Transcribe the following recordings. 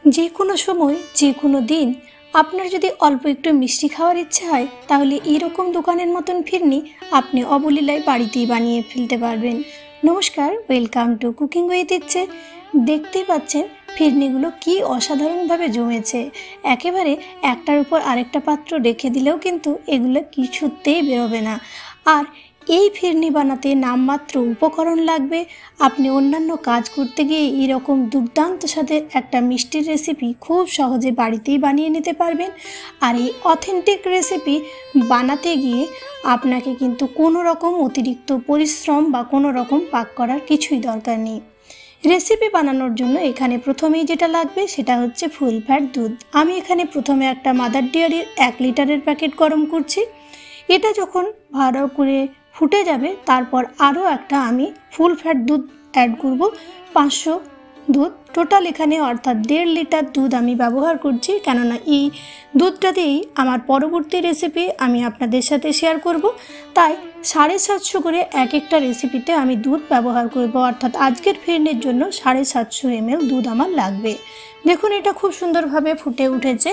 যে কোনো সময় যে কোনো দিন আপনার যদি অল্প একটু মিষ্টি খাওয়ার ইচ্ছে হয় তাহলে এরকম দোকানের মতন ফিরনি আপনি অবলীলায় বাড়িতেই বানিয়ে ফেলতে পারবেন। নমস্কার, ওয়েলকাম টু কুকিং উইথ ইচ্ছে। দেখতেই পাচ্ছেন ফিরনিগুলো কি অসাধারণভাবে জমেছে। একেবারে একটার উপর আরেকটা পাত্র রেখে দিলেও কিন্তু এগুলো কিছুতেই বেরোবে না। আর এই ফিরনি বানাতে নামমাত্র উপকরণ লাগবে। আপনি অন্যান্য কাজ করতে গিয়ে এরকম দুর্দান্ত স্বাদের একটা মিষ্টির রেসিপি খুব সহজে বাড়িতেই বানিয়ে নিতে পারবেন। আর এই অথেন্টিক রেসিপি বানাতে গিয়ে আপনাকে কিন্তু কোনো রকম অতিরিক্ত পরিশ্রম বা কোনো রকম পাক করার কিছুই দরকার নেই। রেসিপি বানানোর জন্য এখানে প্রথমেই যেটা লাগবে সেটা হচ্ছে ফুল ফ্যাট দুধ। আমি এখানে প্রথমে একটা মাদার ডেয়ারির 1 লিটারের প্যাকেট গরম করছি। এটা যখন ভালো করে ফুটে যাবে তারপর আরও একটা আমি ফুল ফ্যাট দুধ অ্যাড করব, 500 দুধ টোটাল এখানে, অর্থাৎ 1.5 লিটার দুধ আমি ব্যবহার করছি। কেননা এই দুধটা দিয়েই আমার পরবর্তী রেসিপি আমি আপনাদের সাথে শেয়ার করব, তাই 750 করে এক একটা রেসিপিতে আমি দুধ ব্যবহার করব। অর্থাৎ আজকের ফিরনির জন্য 750 ml দুধ আমার লাগবে। দেখুন এটা খুব সুন্দরভাবে ফুটে উঠেছে।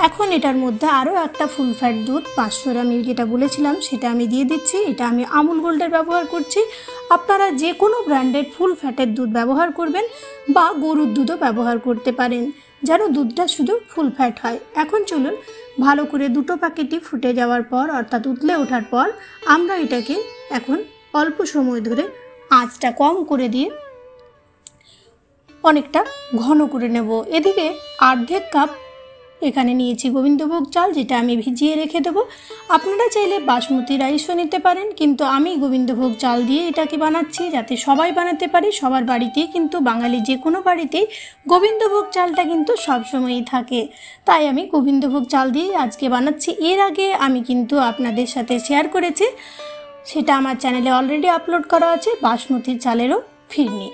এখন এটার মধ্যে আরও একটা ফুল ফ্যাট দুধ 500 আমি যেটা বলেছিলাম সেটা আমি দিয়ে দিচ্ছি। এটা আমি আমুল গোল্ডের ব্যবহার করছি। আপনারা যে কোনো ব্র্যান্ডের ফুল ফ্যাটের দুধ ব্যবহার করবেন বা গরুর দুধও ব্যবহার করতে পারেন, যেন দুধটা শুধু ফুল ফ্যাট হয়। এখন চলুন ভালো করে দুটো প্যাকেটই ফুটে যাওয়ার পর অর্থাৎ উতলে ওঠার পর আমরা এটাকে এখন অল্প সময় ধরে আঁচটা কম করে দিয়ে অনেকটা ঘন করে নেব। এদিকে 1/2 কাপ এখানে নিয়েছি গোবিন্দভোগ চাল, যেটা আমি ভিজিয়ে রেখে দেবো। আপনারা চাইলে বাসমতি রাইসও নিতে পারেন, কিন্তু আমি গোবিন্দভোগ চাল দিয়ে এটাকে বানাচ্ছি যাতে সবাই বানাতে পারি। সবার বাড়িতেই কিন্তু, বাঙালি যে কোনো বাড়িতেই গোবিন্দভোগ চালটা কিন্তু সবসময়ই থাকে, তাই আমি গোবিন্দভোগ চাল দিয়ে আজকে বানাচ্ছি। এর আগে আমি কিন্তু আপনাদের সাথে শেয়ার করেছি, সেটা আমার চ্যানেলে অলরেডি আপলোড করা আছে, বাসমতি চালেরও ফিরনি।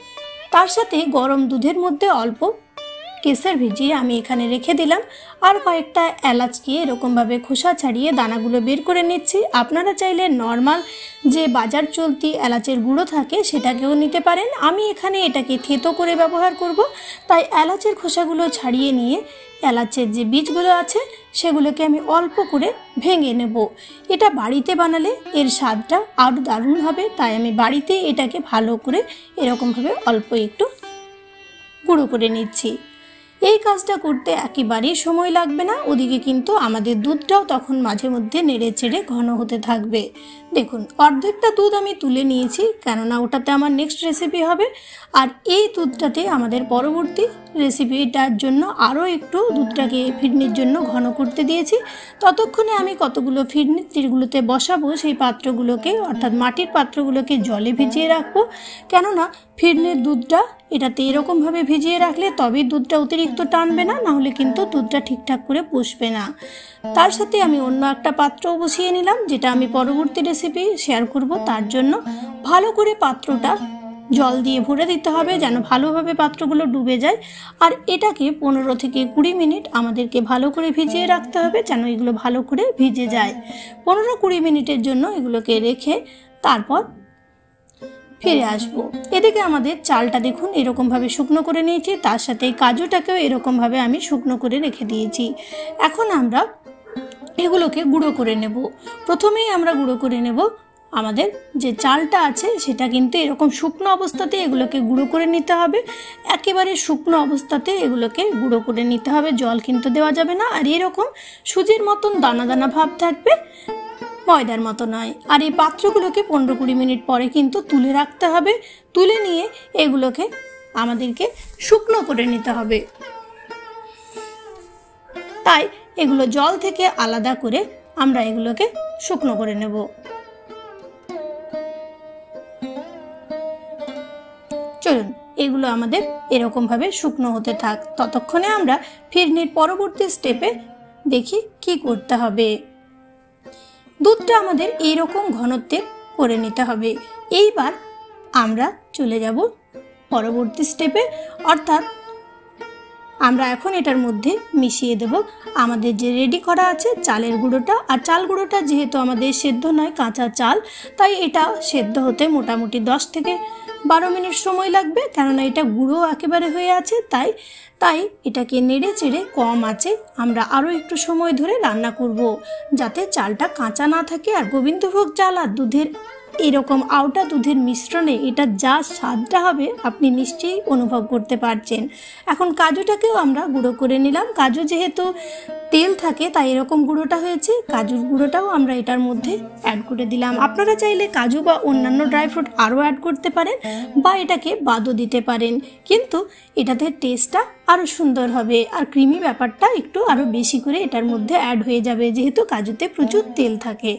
তার সাথে গরম দুধের মধ্যে অল্প কেশর ভিজিয়ে আমি এখানে রেখে দিলাম। আর কয়েকটা এলাচকে এরকমভাবে খোসা ছাড়িয়ে দানাগুলো বের করে নিচ্ছি। আপনারা চাইলে নর্মাল যে বাজার চলতি এলাচের গুঁড়ো থাকে সেটাকেও নিতে পারেন। আমি এখানে এটাকে থেতো করে ব্যবহার করব, তাই এলাচের খোসাগুলো ছাড়িয়ে নিয়ে এলাচের যে বীজগুলো আছে সেগুলোকে আমি অল্প করে ভেঙে নেব। এটা বাড়িতে বানালে এর স্বাদটা আরও দারুণ হবে, তাই আমি বাড়িতে এটাকে ভালো করে এরকমভাবে অল্প একটু গুঁড়ো করে নিচ্ছি। এই কাজটা করতে একেবারেই সময় লাগবে না, ওদিকে কিন্তু আমাদের দুধটাও তখন মাঝে মধ্যে নেড়ে চেড়ে ঘন হতে থাকবে। দেখুন অর্ধেকটা দুধ আমি তুলে নিয়েছি, কেননা ওটাতে আমার নেক্সট রেসিপি হবে। আর এই দুধটাতে আমাদের পরবর্তী রেসিপিটার জন্য আরও একটু দুধটাকে ফিরনির জন্য ঘন করতে দিয়েছি। ততক্ষণে আমি কতগুলো ফিরনি যেগুলোতে বসাবো সেই পাত্রগুলোকে, অর্থাৎ মাটির পাত্রগুলোকে জলে ভিজিয়ে রাখবো। কেননা ফিরনির দুধটা এটাতে এরকমভাবে ভিজিয়ে রাখলে তবেই দুধটা অতিরিক্ত টানবে না, নাহলে কিন্তু দুধটা ঠিকঠাক করে বসবে না। তার সাথে আমি অন্য একটা পাত্রও বসিয়ে নিলাম, যেটা আমি পরবর্তী রেসিপি শেয়ার করব। তার জন্য ভালো করে পাত্রটা জল দিয়ে ভরে দিতে হবে যেন ভালোভাবে পাত্রগুলো ডুবে যায়। আর এটাকে 15 থেকে 20 মিনিট আমাদেরকে ভালো করে ভিজিয়ে রাখতে হবে, যেন এগুলো ভালো করে ভিজে যায়। 15-20 মিনিটের জন্য এগুলোকে রেখে তারপর ফিরে আসবো। এদিকে আমাদের চালটা দেখুন এরকমভাবে শুকনো করে নিয়েছি, তার সাথে কাজুটাকেও এরকমভাবে আমি শুকনো করে রেখে দিয়েছি। এখন আমরা এগুলোকে গুঁড়ো করে নেব। প্রথমেই আমরা গুঁড়ো করে নেব আমাদের যে চালটা আছে সেটা, কিন্তু এরকম শুকনো অবস্থাতে এগুলোকে গুঁড়ো করে নিতে হবে। একেবারে শুকনো অবস্থাতে এগুলোকে গুঁড়ো করে নিতে হবে, জল কিন্তু দেওয়া যাবে না। আর এরকম সুজির মতন দানা দানা ভাব থাকবে, ময়দার মতো নয়। আর এই পাত্রগুলোকে 15-20 মিনিট পরে কিন্তু তুলে রাখতে হবে। তুলে নিয়ে এগুলোকে আমাদেরকে শুকনো করে নিতে হবে, তাই এগুলো জল থেকে আলাদা করে আমরা এগুলোকে শুকনো করে নেব। চলুন এগুলো আমাদের এরকমভাবে শুকনো হতে থাক, ততক্ষণে আমরা ফিরনির পরবর্তী স্টেপে দেখি কি করতে হবে। দুধটা আমাদের এইরকম ঘনত্বে করে নিতে হবে। এইবার আমরা চলে যাব পরবর্তী স্টেপে, অর্থাৎ আমরা এখন এটার মধ্যে মিশিয়ে দেব আমাদের যে রেডি করা আছে চালের গুঁড়োটা। আর চাল গুঁড়োটা যেহেতু আমাদের সেদ্ধ নয়, কাঁচা চাল, তাই এটা সেদ্ধ হতে মোটামুটি 10 থেকে 12 মিনিট সময় লাগবে, কেননা এটা গুঁড়ো একেবারে হয়ে আছে। তাই এটাকে নেড়ে চেড়ে কম আছে আমরা আরও একটু সময় ধরে রান্না করব, যাতে চালটা কাঁচা না থাকে। আর গোবিন্দভোগ চাল আর দুধের এরকম আউটা দুধের মিশ্রণে এটা যা স্বাদটা হবে আপনি নিশ্চয়ই অনুভব করতে পারছেন। এখন কাজুটাকেও আমরা গুঁড়ো করে নিলাম। কাজু যেহেতু তেল থাকে তাই এরকম গুঁড়োটা হয়েছে। কাজুর গুঁড়োটাও আমরা এটার মধ্যে অ্যাড করে দিলাম। আপনারা চাইলে কাজু বা অন্যান্য ড্রাই ফ্রুট আরও অ্যাড করতে পারেন বা এটাকে বাদও দিতে পারেন, কিন্তু এটাতে টেস্টটা আরও সুন্দর হবে আর ক্রিমি ব্যাপারটা একটু আরও বেশি করে এটার মধ্যে অ্যাড হয়ে যাবে, যেহেতু কাজুতে প্রচুর তেল থাকে।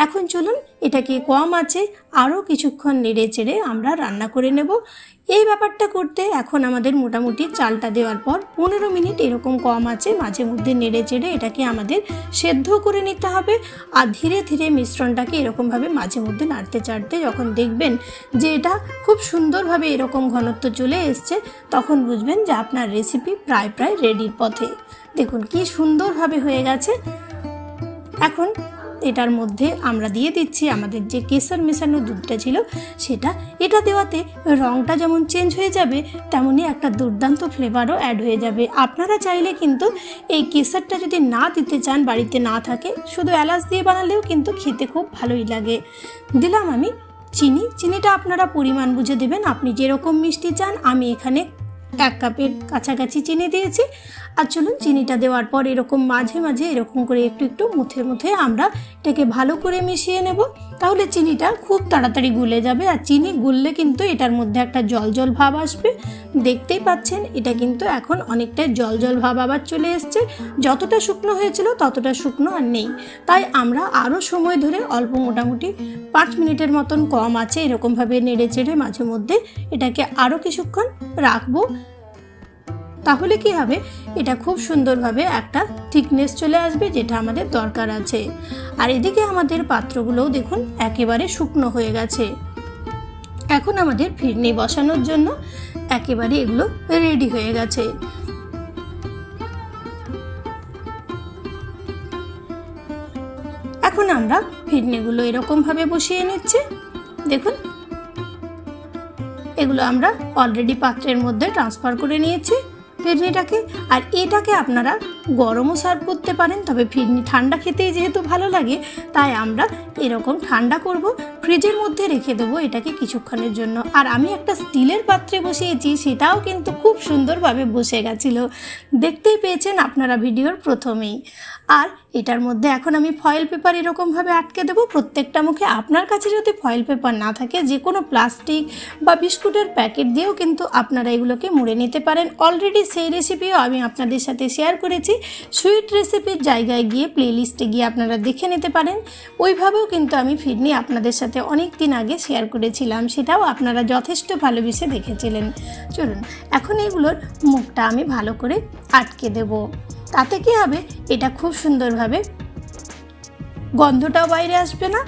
এখন চলুন এটাকে কম আছে আরও কিছুক্ষণ নেড়ে চেড়ে আমরা রান্না করে নেব। এই ব্যাপারটা করতে এখন আমাদের মোটামুটি চালটা দেওয়ার পর 15 মিনিট এরকম কম আছে মাঝে মধ্যে নেড়ে চেড়ে এটাকে আমাদের সেদ্ধ করে নিতে হবে। আর ধীরে ধীরে মিশ্রণটাকে এরকমভাবে মাঝে মধ্যে নাড়তে চাড়তে যখন দেখবেন যে এটা খুব সুন্দরভাবে এরকম ঘনত্ব চলে এসছে, তখন বুঝবেন যে আপনার রেসিপি প্রায় রেডির পথে। দেখুন কি সুন্দরভাবে হয়ে গেছে। এখন এটার মধ্যে আমরা দিয়ে দিচ্ছি আমাদের যে কেশর মেশানো দুধটা ছিল সেটা। এটা দেওয়াতে রঙটা যেমন চেঞ্জ হয়ে যাবে, তেমনি একটা দুর্দান্ত ফ্লেভারও অ্যাড হয়ে যাবে। আপনারা চাইলে কিন্তু এই কেশরটা যদি না দিতে চান, বাড়িতে না থাকে, শুধু এলাচ দিয়ে বানালেও কিন্তু খেতে খুব ভালোই লাগে। দিলাম আমি চিনিটা আপনারা পরিমাণ বুঝে দেবেন, আপনি যেরকম মিষ্টি চান। আমি এখানে 1 কাপের কাছাকাছি চিনি দিয়েছি। আর চলুন চিনিটা দেওয়ার পর এরকম মাঝে মাঝে এরকম করে একটু মুথে আমরা এটাকে ভালো করে মিশিয়ে নেব। তাহলে চিনিটা খুব তাড়াতাড়ি গুলে যাবে। আর চিনি গুললে কিন্তু এটার মধ্যে একটা জল ভাব আসবে। দেখতেই পাচ্ছেন এটা কিন্তু এখন অনেকটাই জল ভাব আবার চলে এসছে। যতটা শুকনো হয়েছিল ততটা শুকনো আর নেই। তাই আমরা আরও সময় ধরে অল্প মোটামুটি 5 মিনিটের মতন কম আছে এরকমভাবে নেড়ে চেড়ে মাঝে মধ্যে এটাকে আরও কিছুক্ষণ রাখবো। তাহলে কি হবে, এটা খুব সুন্দরভাবে একটা থিকনেস চলে আসবে, যেটা আমাদের দরকার আছে। আর এদিকে আমাদের পাত্রগুলোও দেখুন একেবারে শুকনো হয়ে গেছে। এখন আমাদের ফিরনি বসানোর জন্য একেবারে এগুলো রেডি হয়ে গেছে। এখন আমরা ফিরনিগুলো এরকমভাবে বসিয়ে নিচ্ছি। দেখুন এগুলো আমরা অলরেডি পাত্রের মধ্যে ট্রান্সফার করে নিয়েছি ফিরনিটাকে। আর এটাকে আপনারা গরমও সার্ভ করতে পারেন, তবে ফিরনি ঠান্ডা খেতেই যেহেতু ভালো লাগে তাই আমরা এরকম ঠান্ডা করব, ফ্রিজের মধ্যে রেখে দেবো এটাকে কিছুক্ষণের জন্য। আর আমি একটা স্টিলের পাত্রে বসিয়েছি, সেটাও কিন্তু খুব সুন্দরভাবে বসে গেছিলো, দেখতেই পেয়েছেন আপনারা ভিডিওর প্রথমেই। আর এটার মধ্যে এখন আমি ফয়েল পেপার এরকমভাবে আটকে দেবো প্রত্যেকটা মুখে। আপনার কাছে যদি ফয়েল পেপার না থাকে, যে কোনো প্লাস্টিক বা বিস্কুটের প্যাকেট দিয়েও কিন্তু আপনারা এগুলোকে মুড়ে নিতে পারেন। অলরেডি সেই রেসিপিও আমি আপনাদের সাথে শেয়ার করেছি। সুইট রেসিপির জায়গায় গিয়ে প্লেলিস্টে গিয়ে আপনারা দেখে নিতে পারেন। ওইভাবেও কিন্তু আমি ফিরনি আপনাদের সাথে অনেক দিন আগে শেয়ার করেছিলাম, সেটাও আপনারা যথেষ্ট ভালোবেসে দেখেছিলেন। চলুন এখন এগুলোর মুখটা আমি ভালো করে আটকে দেব। তাতে কি হবে, এটা খুব সুন্দরভাবে গন্ধটাও বাইরে আসবে না।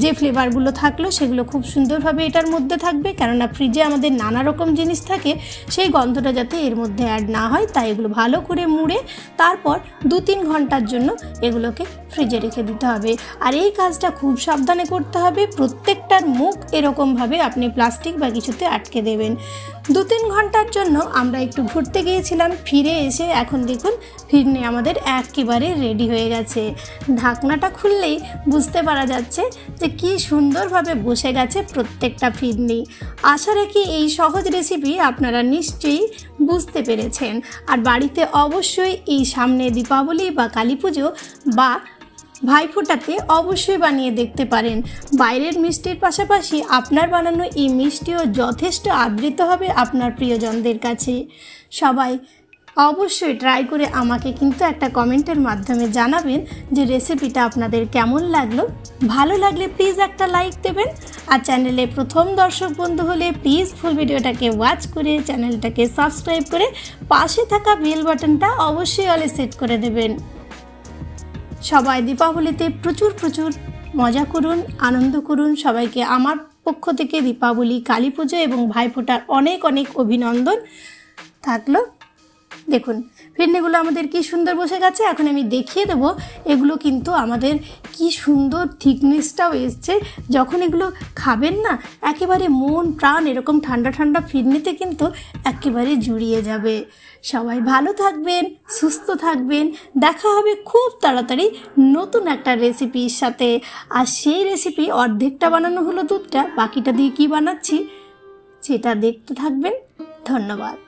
যে ফ্লেভারগুলো থাকলো সেগুলো খুব সুন্দরভাবে এটার মধ্যে থাকবে, কেননা ফ্রিজে আমাদের নানা রকম জিনিস থাকে, সেই গন্ধটা যাতে এর মধ্যে অ্যাড না হয়। তাই এগুলো ভালো করে মুড়ে তারপর 2-3 ঘন্টার জন্য এগুলোকে ফ্রিজে রেখে দিতে হবে। আর এই কাজটা খুব সাবধানে করতে হবে। প্রত্যেকটার মুখ এরকমভাবে আপনি প্লাস্টিক বা কিছুতে আটকে দেবেন। 2-3 ঘন্টার জন্য আমরা একটু ঘুরতে গিয়েছিলাম, ফিরে এসে এখন দেখুন ফিরনি আমাদের একেবারে রেডি হয়ে গেছে। ঢাকনাটা খুললেই বুঝতে পারা যাচ্ছে যে কি সুন্দরভাবে বসে গেছে প্রত্যেকটা ফিরনি। আশা রাখি এই সহজ রেসিপি আপনারা নিশ্চয়ই বুঝতে পেরেছেন। আর বাড়িতে অবশ্যই এই সামনে দীপাবলি বা কালী পুজো বা ভাইফোঁটাতে অবশ্যই বানিয়ে দেখতে পারেন। বাইরের মিষ্টির পাশাপাশি আপনার বানানো এই মিষ্টিও যথেষ্ট আদৃত হবে আপনার প্রিয়জনদের কাছে। সবাই অবশ্যই ট্রাই করে আমাকে কিন্তু একটা কমেন্টের মাধ্যমে জানাবেন যে রেসিপিটা আপনাদের কেমন লাগলো। ভালো লাগলে প্লিজ একটা লাইক দেবেন। আর চ্যানেলে প্রথম দর্শক বন্ধু হলে প্লিজ ফুল ভিডিওটাকে ওয়াচ করে চ্যানেলটাকে সাবস্ক্রাইব করে পাশে থাকা বেল বাটনটা অবশ্যই অলে সেট করে দেবেন। সবাই দীপাবলিতে প্রচুর মজা করুন, আনন্দ করুন। সবাইকে আমার পক্ষ থেকে দীপাবলি, কালী পুজো এবং ভাইফোঁটার অনেক অভিনন্দন থাকলো। দেখুন ফিরনিগুলো আমাদের কি সুন্দর বসে গেছে। এখন আমি দেখিয়ে দেবো এগুলো কিন্তু আমাদের কি সুন্দর থিকনেসটাও এসছে। যখন এগুলো খাবেন না একেবারে মন প্রাণ এরকম ঠান্ডা ঠান্ডা ফিরনিতে কিন্তু একেবারে জুড়িয়ে যাবে। সবাই ভালো থাকবেন, সুস্থ থাকবেন। দেখা হবে খুব তাড়াতাড়ি নতুন একটা রেসিপির সাথে। আর সেই রেসিপি অর্ধেকটা বানানো হলো দুধটা, বাকিটা দিয়ে কি বানাচ্ছি সেটা দেখতে থাকবেন। ধন্যবাদ।